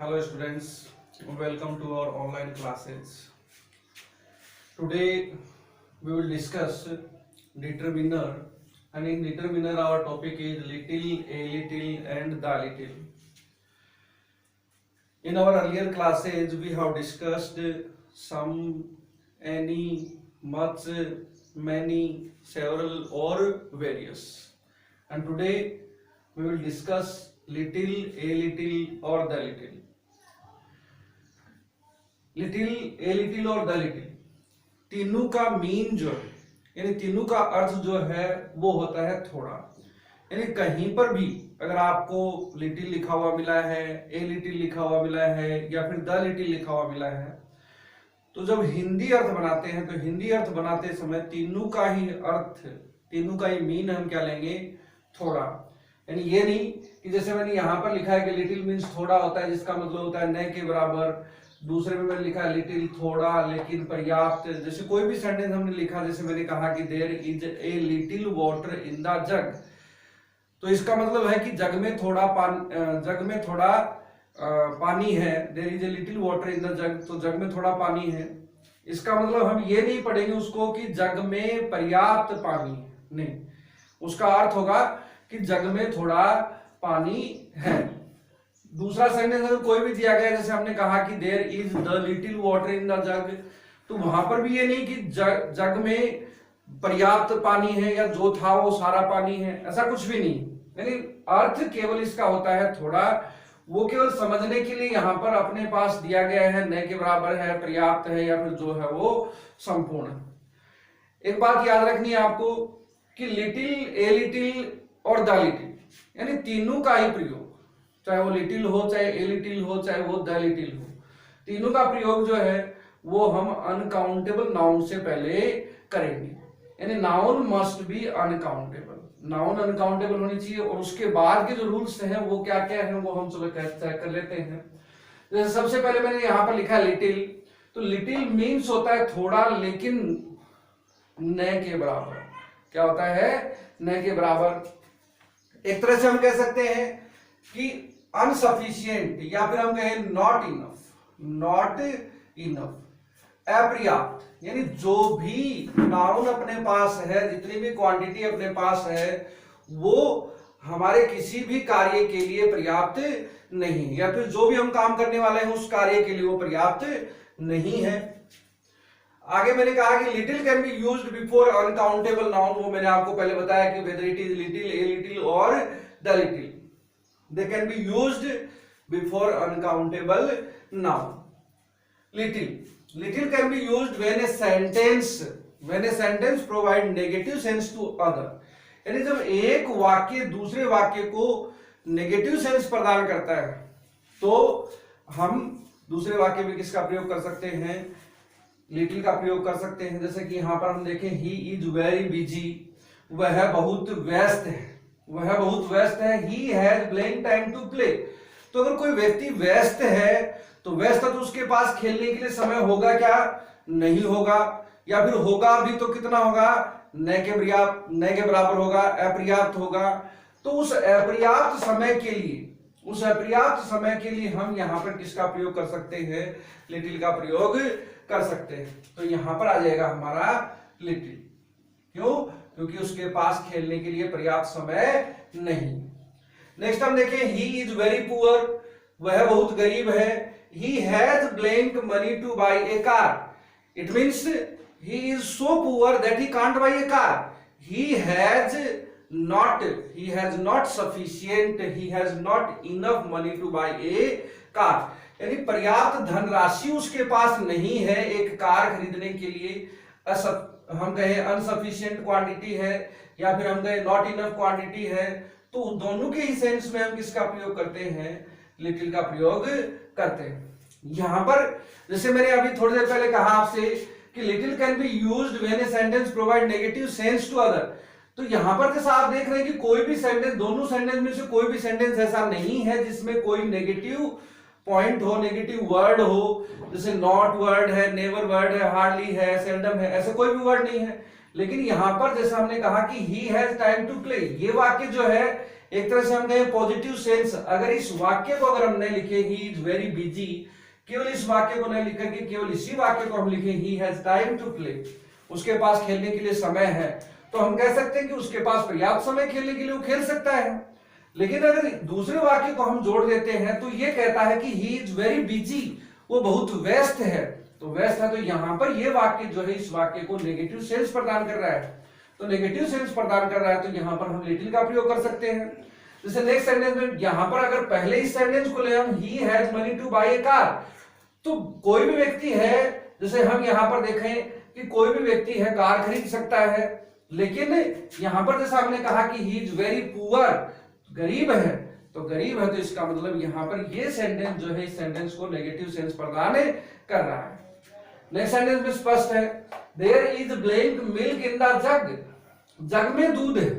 Hello students, welcome to our online classes. Today we will discuss determiner, and in determiner our topic is little, a little and the little. In our earlier classes we have discussed some, any, much, many, several or various, and today we will discuss little, a little or the little. Little, a little और the little, तीनों का mean जो है यानी तीनों का अर्थ जो है वो होता है थोड़ा। यानी कहीं पर भी अगर आपको लिटिल लिखा हुआ मिला है, ए लिटिल लिखा हुआ मिला है या फिर द लिटिल लिखा हुआ मिला है, तो जब हिंदी अर्थ बनाते हैं तो हिंदी अर्थ बनाते समय तीनों का ही अर्थ, तीनों का ही मीन हम क्या लेंगे, थोड़ा। यानी ये नहीं कि जैसे मैंने यहाँ पर लिखा है कि लिटिल मीन्स थोड़ा होता है, जिसका मतलब होता है न के बराबर। दूसरे में मैंने लिखा है लिटिल थोड़ा लेकिन पर्याप्त। जैसे कोई भी सेंटेंस हमने लिखा, जैसे मैंने कहा कि there is a little water in the jug, तो इसका मतलब है कि जग में थोड़ा पानी है। There is a little water in the jug, तो जग में थोड़ा पानी है। इसका मतलब हम ये नहीं पढ़ेंगे उसको कि जग में पर्याप्त पानी, नहीं, उसका अर्थ होगा कि जग में थोड़ा पानी है। दूसरा सेंटेंस अगर कोई भी दिया गया, जैसे हमने कहा कि there is the little water in the jug, तो वहां पर भी ये नहीं कि जग में पर्याप्त पानी है या जो था वो सारा पानी है, ऐसा कुछ भी नहीं। यानी अर्थ केवल इसका होता है थोड़ा, वो केवल समझने के लिए यहाँ पर अपने पास दिया गया है, न के बराबर है, पर्याप्त है या फिर जो है वो संपूर्ण। एक बात याद रखनी है आपको कि लिटिल, ए लिटिल और द लिटिल, यानी तीनों का ही प्रयोग, चाहे वो लिटिल हो, चाहे ए लिटिल हो, चाहे वो द लिटिल हो, तीनों का प्रयोग जो है वो हम अनकाउंटेबल नाउन से पहले करेंगे। यानी noun must be uncountable, noun uncountable होनी चाहिए। और उसके बाद के जो रूल्स हैं वो क्या क्या है वो हम चलो चेक कर लेते हैं। जैसे सबसे पहले मैंने यहां पर लिखा है लिटिल, तो लिटिल मीन्स होता है थोड़ा लेकिन न के बराबर। क्या होता है? न के बराबर। एक तरह से हम कह सकते हैं कि अनसफिशियंट, या फिर हम कहें नॉट इनफ, नॉट इनफ, अपर्याप्त। यानी जो भी नाउन अपने पास है, जितनी भी क्वांटिटी अपने पास है, वो हमारे किसी भी कार्य के लिए पर्याप्त नहीं, या फिर जो भी हम काम करने वाले हैं उस कार्य के लिए वो पर्याप्त नहीं है। आगे मैंने कहा कि little can be used before uncountable noun, वो मैंने आपको पहले बताया कि whether it is little, a little और the little, they can be used before uncountable noun. Little can be used when a sentence provide negative sense to other. यानी जब एक वाक्य दूसरे वाक्य को नेगेटिव सेंस प्रदान करता है तो हम दूसरे वाक्य में किसका प्रयोग कर सकते हैं? लिटिल का प्रयोग कर सकते हैं। जैसे कि यहां पर हम देखें, ही इज वेरी बिजी, वह बहुत व्यस्त है, वह बहुत व्यस्त है। He has blank time to play, तो अगर कोई व्यक्ति व्यस्त है तो व्यस्त है तो उसके पास खेलने के लिए समय होगा क्या? नहीं होगा, या फिर होगा भी तो कितना होगा? न के बराबर होगा, अपर्याप्त होगा। तो उस अपर्याप्त समय के लिए हम यहां पर किसका प्रयोग कर सकते हैं? लिटिल का प्रयोग कर सकते हैं। तो यहां पर आ जाएगा हमारा लिटिल। क्यों? क्योंकि उसके पास खेलने के लिए पर्याप्त समय नहीं। नेक्स्ट हम देखें, ही इज वेरी पुअर, वह बहुत गरीब है। He has blank money to buy a car, it means he is so poor that he can't buy a car. He has not sufficient, he has not enough money to buy a car, यानी पर्याप्त धनराशि उसके पास नहीं है एक car खरीदने के लिए। हम कहें अनसफिशिएंट क्वांटिटी है, या फिर हम कहें नॉट इनफ क्वांटिटी है, तो दोनों के ही सेंस में हम किसका प्रयोग करते हैं? लिटिल का प्रयोग करते हैं। यहां पर जैसे मैंने अभी थोड़ी देर पहले कहा आपसे कि little can be used when a sentence provide negative sense to other, तो यहां पर जैसा आप देख रहे हैं कि कोई भी सेंटेंस, दोनों सेंटेंस में से कोई भी सेंटेंस ऐसा नहीं है जिसमें कोई नेगेटिव पॉइंट हो, नेगेटिव वर्ड हो। जैसे नॉट वर्ड है, नेवर वर्ड है, हार्डली है, सेल्डम है, ऐसे कोई भी वर्ड नहीं है। लेकिन यहां पर जैसा हमने कहा कि he has time to play, ये वाक्य जो है एक तरह से हम कहें पॉजिटिव सेंस। अगर इस वाक्य को अगर हम नहीं लिखे ही इज वेरी बिजी, केवल इस वाक्य को नहीं लिख करके केवल इसी वाक्य को हम लिखे he has time to play, उसके पास खेलने के लिए समय है, तो हम कह सकते हैं कि उसके पास पर्याप्त समय खेलने के लिए वो खेल सकता है। लेकिन अगर दूसरे वाक्य को हम जोड़ देते हैं तो ये कहता है कि ही इज वेरी बिजी, वो बहुत व्यस्त है। तो व्यस्त है तो यहां पर ये वाक्य जो है इस वाक्य को नेगेटिव सेंस प्रदान कर रहा है। तो नेगेटिव सेंस प्रदान कर रहा है तो यहां पर हम लिटिल का प्रयोग कर सकते हैं। जैसे नेक्स्ट सेंटेंस में यहां पर अगर पहले इस सेंटेंस को ले हम he has money to buy a car, तो कोई भी व्यक्ति है, जैसे हम यहां पर देखें कि कोई भी व्यक्ति है कार खरीद सकता है, लेकिन यहां पर जैसा हमने कहा कि ही इज वेरी पुअर, गरीब है, तो गरीब है तो इसका मतलब यहां पर ये सेंटेंस जो है इस सेंटेंस को नेगेटिव सेंस प्रदान कर रहा है। नेक्स्ट सेंटेंस में स्पष्ट है, there is blank milk in the jug, jug में दूध है,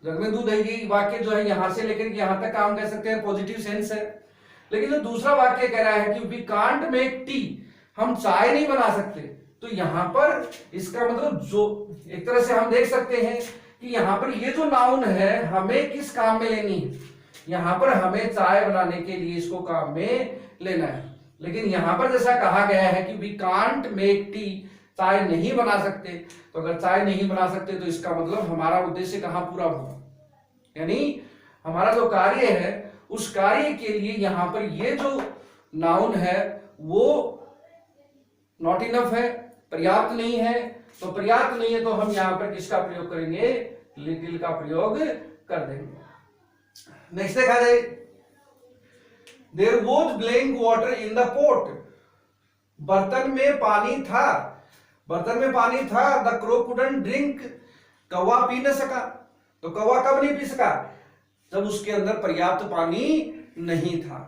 जग में दूध है। ये वाक्य जो है यहां से लेकर यहां तक हम कह सकते हैं पॉजिटिव सेंस है। लेकिन जो दूसरा वाक्य कह रहा है कि वी कांट मेक टी, हम चाय नहीं बना सकते, तो यहां पर इसका मतलब जो एक तरह से हम देख सकते हैं कि यहां पर ये जो नाउन है हमें किस काम में लेनी है, यहां पर हमें चाय बनाने के लिए इसको काम में लेना है। लेकिन यहां पर जैसा कहा गया है कि वी कांट मेक टी, चाय नहीं बना सकते, तो अगर चाय नहीं बना सकते तो इसका मतलब हमारा उद्देश्य कहां पूरा हुआ, यानी हमारा जो कार्य है उस कार्य के लिए यहां पर ये जो नाउन है वो नॉट इनफ है, पर्याप्त नहीं है। तो पर्याप्त नहीं है तो हम यहां पर किसका प्रयोग करेंगे, लिटिल का प्रयोग कर देंगे। नेक्स्ट देखा जाए, there was blank water in the pot, बर्तन में पानी था, बर्तन में पानी था। द क्रो कुडंट ड्रिंक, कौवा पी न सका, तो कौवा कब नहीं पी सका, जब उसके अंदर पर्याप्त पानी नहीं था।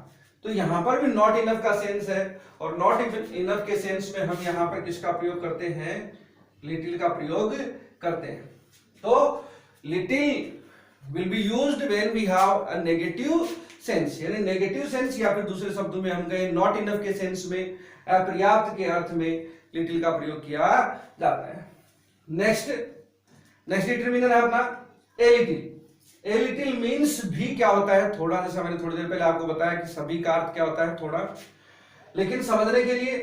तो यहां पर भी नॉट इनफ का सेंस है, और नॉट इनफ के सेंस में हम यहां पर किसका प्रयोग करते हैं, लिटिल का प्रयोग करते हैं। तो little will be used when we have a negative sense, यानी नेगेटिव सेंस या फिर दूसरे शब्दों में हम कहें नॉट इनफ के सेंस में, अपर्याप्त के अर्थ में लिटिल का प्रयोग किया जाता है। नेक्स्ट डिटरमिनर है अपना a little. A little means भी क्या होता है, थोड़ा, जैसा मैंने थोड़ी देर पहले आपको बताया कि सभी का अर्थ क्या होता है थोड़ा, लेकिन समझने के लिए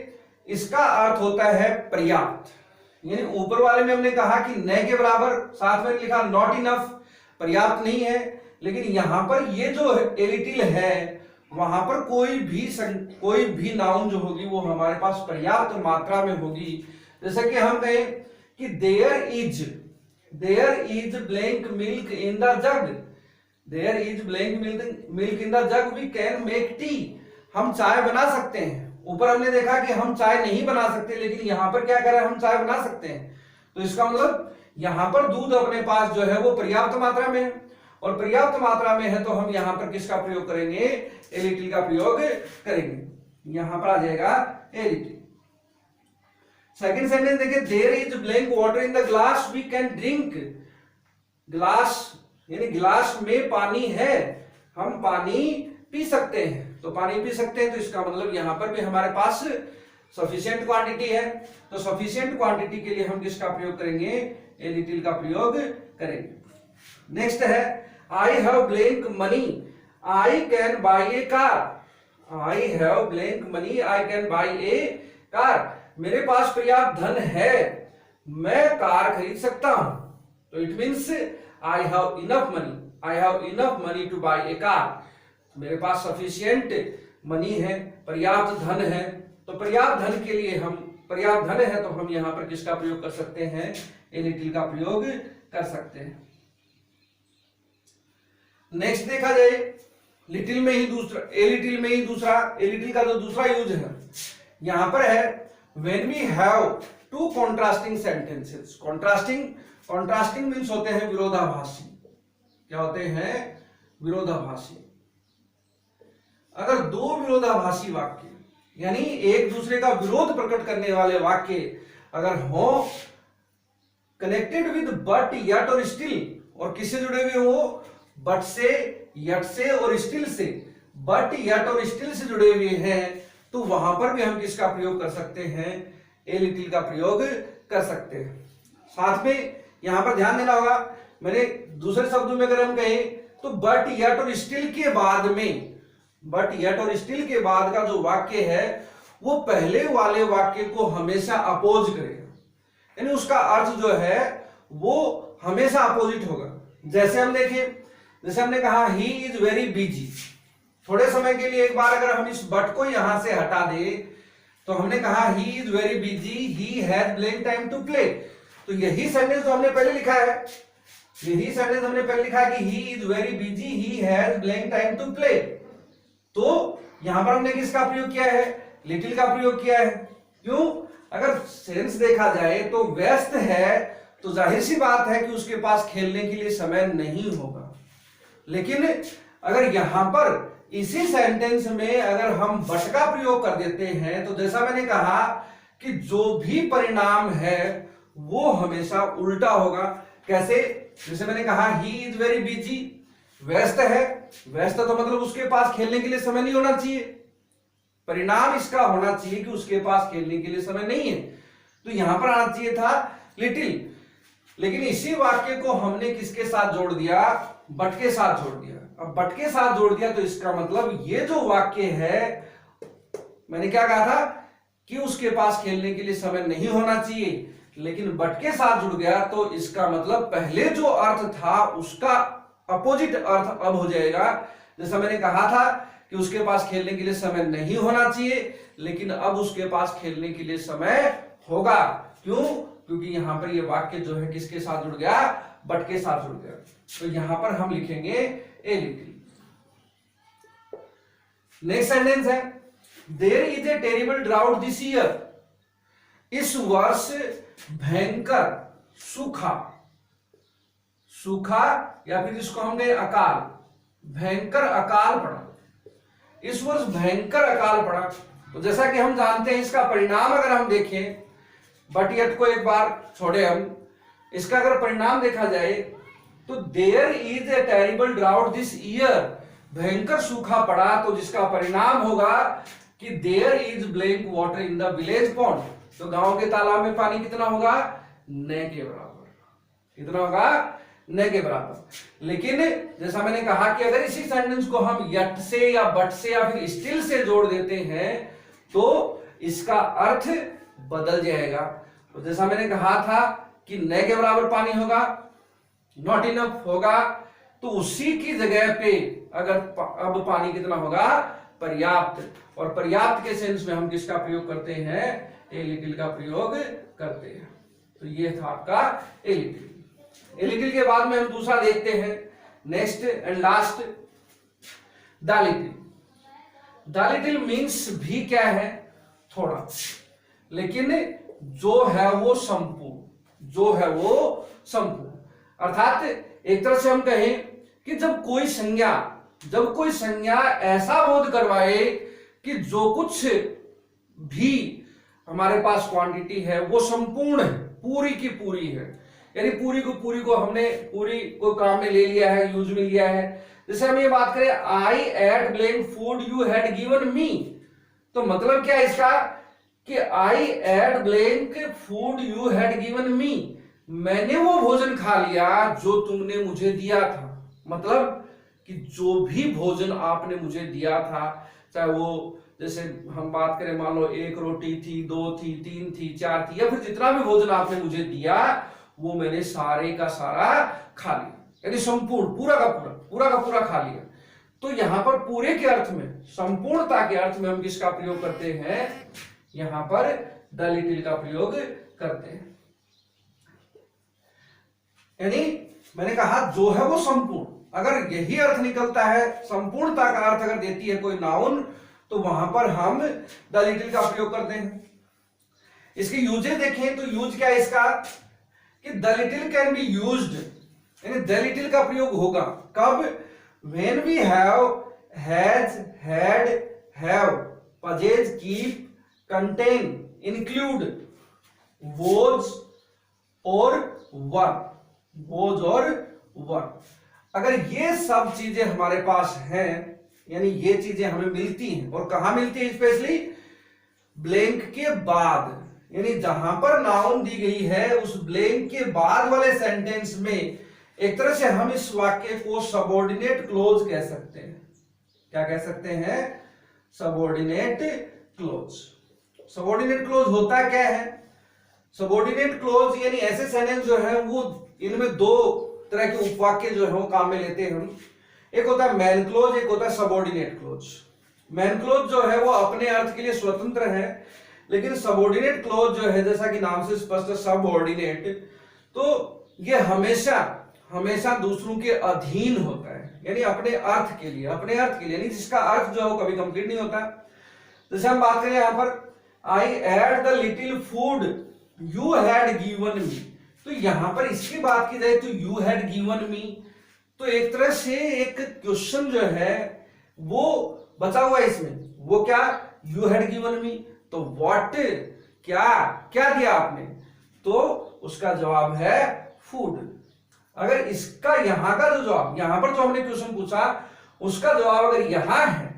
इसका अर्थ होता है पर्याप्त। यानी ऊपर वाले में हमने कहा कि न के बराबर, साथ में लिखा नॉट इनफ, पर्याप्त नहीं है। लेकिन यहां पर ये जो ए लिटिल है वहां पर कोई भी नाउन जो होगी वो हमारे पास पर्याप्त मात्रा में होगी। जैसे कि हम कहें कि there is blank milk in the jug, there is blank milk in the jug, we can make tea, हम चाय बना सकते हैं। ऊपर हमने देखा कि हम चाय नहीं बना सकते, लेकिन यहां पर क्या कर रहा है, हम चाय बना सकते हैं। तो इसका मतलब यहां पर दूध अपने पास जो है वो पर्याप्त मात्रा में है, और पर्याप्त मात्रा में है तो हम यहां पर किसका प्रयोग करेंगे, ए लिटिल का प्रयोग करेंगे। यहां पर आ जाएगा ए लिटिल। सेकंड सेंटेंस देखिए, there is blank water in the glass, we can drink, glass यानी गिलास में पानी है, हम पानी पी सकते हैं। तो पानी पी सकते हैं तो इसका मतलब यहां पर भी हमारे पास सफिशिएंट क्वांटिटी है, तो सफिशिएंट क्वांटिटी के लिए हम किसका प्रयोग करेंगे, ए लिटिल का प्रयोग करेंगे। नेक्स्ट है, I have blank money, I can buy a car, I have blank money, I can buy a car, मेरे पास पर्याप्त धन है, मैं कार खरीद सकता हूं। तो it means I have enough money to buy a car, मेरे पास सफिशिएंट मनी है, पर्याप्त धन है। तो पर्याप्त धन के लिए हम, पर्याप्त धन है तो हम यहां पर किसका प्रयोग कर सकते हैं, ए लिटिल का प्रयोग कर सकते हैं। नेक्स्ट देखा जाए, लिटिल में ही दूसरा, ए लिटिल का जो दूसरा यूज है यहां पर है, when we have two contrasting sentences. Contrasting means होते हैं विरोधाभासी। क्या होते हैं, विरोधाभासी। अगर दो विरोधाभासी वाक्य यानी एक दूसरे का विरोध प्रकट करने वाले वाक्य अगर हो, कनेक्टेड विद बट, यट और स्टिल, और किससे जुड़े हुए हो, बट से, यट से और स्टिल से, बट, यट और स्टिल से जुड़े हुए हैं, तो वहां पर भी हम किसका प्रयोग कर सकते हैं, ए लिटिल का प्रयोग कर सकते हैं। साथ में यहां पर ध्यान देना होगा, मैंने दूसरे शब्दों में अगर हम कहें तो बट यट और स्टिल के बाद में, बट यट और स्टिल के बाद का जो वाक्य है वो पहले वाले वाक्य को हमेशा अपोज करेगा, यानी उसका अर्थ जो है वो हमेशा अपोजिट होगा। जैसे हम देखें, जैसे हमने कहा ही इज वेरी बिजी, थोड़े समय के लिए एक बार अगर हम इस बट को यहां से हटा दे तो हमने कहा he is very busy, he has blank time to play, तो यही सेंटेंस तो हमने पहले लिखा है, यही सेंटेंस हमने पहले लिखा है कि he is very busy, he has blank time to play. तो यहां पर हमने किसका प्रयोग किया है, लिटिल का प्रयोग किया है। क्यों, अगर सेंस देखा जाए तो व्यस्त है तो जाहिर सी बात है कि उसके पास खेलने के लिए समय नहीं होगा। लेकिन अगर यहां पर इसी सेंटेंस में अगर हम बट का प्रयोग कर देते हैं तो जैसा मैंने कहा कि जो भी परिणाम है वो हमेशा उल्टा होगा। कैसे, जैसे मैंने कहा ही इज वेरी बिजी, व्यस्त है, व्यस्त तो मतलब उसके पास खेलने के लिए समय नहीं होना चाहिए, परिणाम इसका होना चाहिए कि उसके पास खेलने के लिए समय नहीं है, तो यहां पर आना चाहिए था लिटिल। लेकिन इसी वाक्य को हमने किसके साथ जोड़ दिया, बट के साथ जोड़ दिया। अब बट के साथ जोड़ दिया तो इसका मतलब ये जो वाक्य है, मैंने क्या कहा था कि उसके पास खेलने के लिए समय नहीं होना चाहिए, लेकिन बट के साथ जुड़ गया तो इसका मतलब पहले जो अर्थ था उसका अपोजिट अर्थ अब हो जाएगा। जैसा मैंने कहा था कि उसके पास खेलने के लिए समय नहीं होना चाहिए, लेकिन अब उसके पास खेलने के लिए समय होगा। क्यों, क्योंकि यहां पर ये वाक्य जो है किसके साथ जुड़ गया, बट के साथ जुड़ गया। तो यहां पर हम लिखेंगे ए लिटिल। नेक्स्ट सेंटेंस है there is a terrible drought this year, इस वर्ष भयंकर सूखा, सूखा या फिर जिसको हम कहें अकाल, भयंकर अकाल पड़ा, इस वर्ष भयंकर अकाल पड़ा। तो जैसा कि हम जानते हैं इसका परिणाम अगर हम देखें, बट यट को एक बार छोड़े हम, इसका अगर परिणाम देखा जाए तो there is a terrible drought this year, भयंकर सूखा पड़ा, तो जिसका परिणाम होगा कि there is blank water in the village pond, तो गांव के तालाब में पानी कितना होगा, न के बराबर, कितना होगा, न के बराबर। लेकिन जैसा मैंने कहा कि अगर इसी सेंटेंस को हम यट से या बट से या फिर स्टिल से जोड़ देते हैं तो इसका अर्थ बदल जाएगा। तो जैसा मैंने कहा था कि न के बराबर पानी होगा, नॉट इनफ होगा, तो उसी की जगह पे अगर अब पानी कितना होगा, पर्याप्त, और पर्याप्त के सेंस में हम किसका प्रयोग करते हैं, ए लिटिल का प्रयोग करते हैं। तो ये था आपका ए लिटिल। ए लिटिल के बाद में हम दूसरा देखते हैं, next and last the little. The little means भी क्या है, थोड़ा, लेकिन जो है वो संपूर्ण, जो है वो संपूर्ण। अर्थात एक तरह से हम कहें कि जब कोई संज्ञा ऐसा बोध करवाए कि जो कुछ भी हमारे पास क्वांटिटी है वो संपूर्ण है, पूरी की पूरी है, यानी पूरी को हमने पूरी को काम में ले लिया है, यूज में लिया है। जैसे हम ये बात करें I ate blank food you had given me, तो मतलब क्या इसका कि I ate blank food you had given me, मैंने वो भोजन खा लिया जो तुमने मुझे दिया था। मतलब कि जो भी भोजन आपने मुझे दिया था, चाहे वो जैसे हम बात करें मान लो 1 रोटी थी, 2 थी, 3 थी, 4 थी, या फिर जितना भी भोजन आपने मुझे दिया वो मैंने सारे का सारा खा लिया, यानी संपूर्ण, पूरा का पूरा खा लिया। तो यहां पर पूरे के अर्थ में, संपूर्णता के अर्थ में हम किसका प्रयोग करते हैं, यहां पर द लिटिल का प्रयोग करते हैं। यानी मैंने कहा जो है वो संपूर्ण, अगर यही अर्थ निकलता है, संपूर्णता का अर्थ अगर देती है कोई नाउन, तो वहां पर हम द लिटिल का प्रयोग करते हैं। इसके यूजेस देखें तो यूज क्या है इसका कि the little can be used, यानी द लिटिल का प्रयोग होगा कब, when we have, has, had, have, possess, keep, contain, include, was और वर, वोज और वर। अगर ये सब चीजें हमारे पास हैं, यानी ये चीजें हमें मिलती हैं, और कहां मिलती है, स्पेशली ब्लैंक के बाद, यानी जहां पर नाउन दी गई है उस ब्लैंक के बाद वाले सेंटेंस में एक तरह से हम इस वाक्य को सबऑर्डिनेट क्लोज कह सकते हैं। क्या कह सकते हैं? Subordinate close. सबऑर्डिनेट क्लोज होता क्या है? सबऑर्डिनेट क्लोज यानी ऐसे सेंटेंस जो है वो इनमें दो तरह के उपवाक्य जो है वो काम में लेते हैं हम। एक होता है मैन क्लोज, एक होता है सबऑर्डिनेट क्लोज। मैन क्लोज जो है वो अपने अर्थ के लिए स्वतंत्र है, लेकिन सबऑर्डिनेट क्लोज जो है जैसा कि नाम से स्पष्ट है सबऑर्डिनेट, तो ये हमेशा हमेशा दूसरों के अधीन होता है, यानी अपने अर्थ के लिए, अपने अर्थ के लिए, यानी जिसका अर्थ जो है वो कभी कंप्लीट नहीं होता। जैसे हम बात करें यहां पर I ate the little food you had given me, तो यहां पर इसकी बात की जाए तो यू हैड गिवन मी, तो एक तरह से एक क्वेश्चन जो है वो बचा हुआ है इसमें। वो क्या? यू हैड गिवन मी, तो व्हाट, क्या क्या दिया आपने, तो उसका जवाब है फूड। अगर इसका यहां का जो जवाब, यहां पर जो हमने क्वेश्चन पूछा उसका जवाब अगर यहां है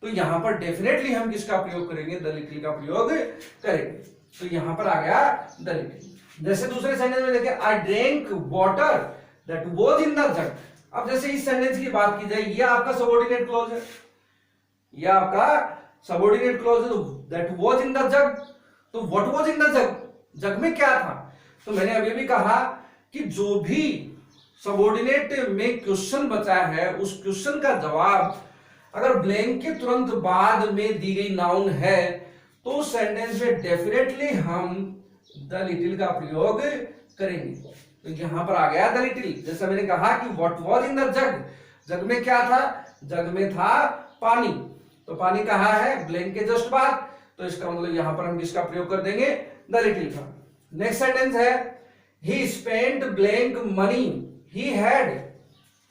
तो यहां पर डेफिनेटली हम किसका प्रयोग करेंगे? द लिटिल का प्रयोग करेंगे। तो यहां पर आ गया द लिटिल। जैसे दूसरे सेंटेंस में देखिए I drink water that was in the जग। अब जैसे इस सेंटेंस की बात की जाए, ये आपका सबऑर्डिनेट क्लॉज है, ये आपका सबऑर्डिनेट क्लॉज है, that was in the jug, तो what was in the jug, jug में क्या था? तो मैंने अभी भी कहा कि जो भी सबऑर्डिनेट में क्वेश्चन बचा है उस क्वेश्चन का जवाब अगर ब्लैंक के तुरंत बाद में दी गई नाउन है तो सेंटेंस में डेफिनेटली हम द लिटिल का प्रयोग करेंगे। तो यहां पर आ गया द लिटिल। जैसा मैंने कहा कि what was in the jug, jug में क्या था? जग में था पानी, तो पानी कहाँ है? ब्लैंक के जस्ट बाद, तो इसका मतलब यहां पर हम किसका प्रयोग कर देंगे? द लिटिल का। नेक्स्ट सेंटेंस है ही spent blank money he had,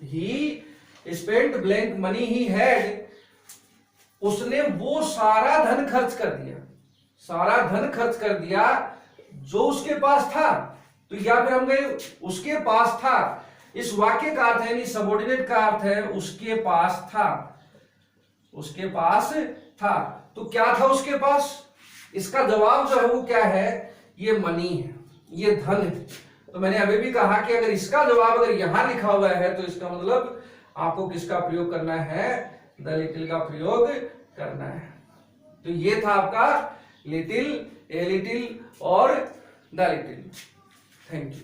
he spent blank money he had, उसने वो सारा धन खर्च कर दिया, सारा धन खर्च कर दिया जो उसके पास था। तो या फिर हम गए उसके पास था, इस वाक्य का अर्थ है, यानी सबऑर्डिनेट का अर्थ है उसके पास था, उसके पास था। तो क्या था उसके पास? इसका जवाब जो है वो क्या है? ये मनी है, ये धन है। तो मैंने अभी भी कहा कि अगर इसका जवाब अगर यहां लिखा हुआ है तो इसका मतलब आपको किसका प्रयोग करना है? द लिटिल का प्रयोग करना है। तो ये था आपका लिटिल, ए लिटिल और द लिटिल। Thank you.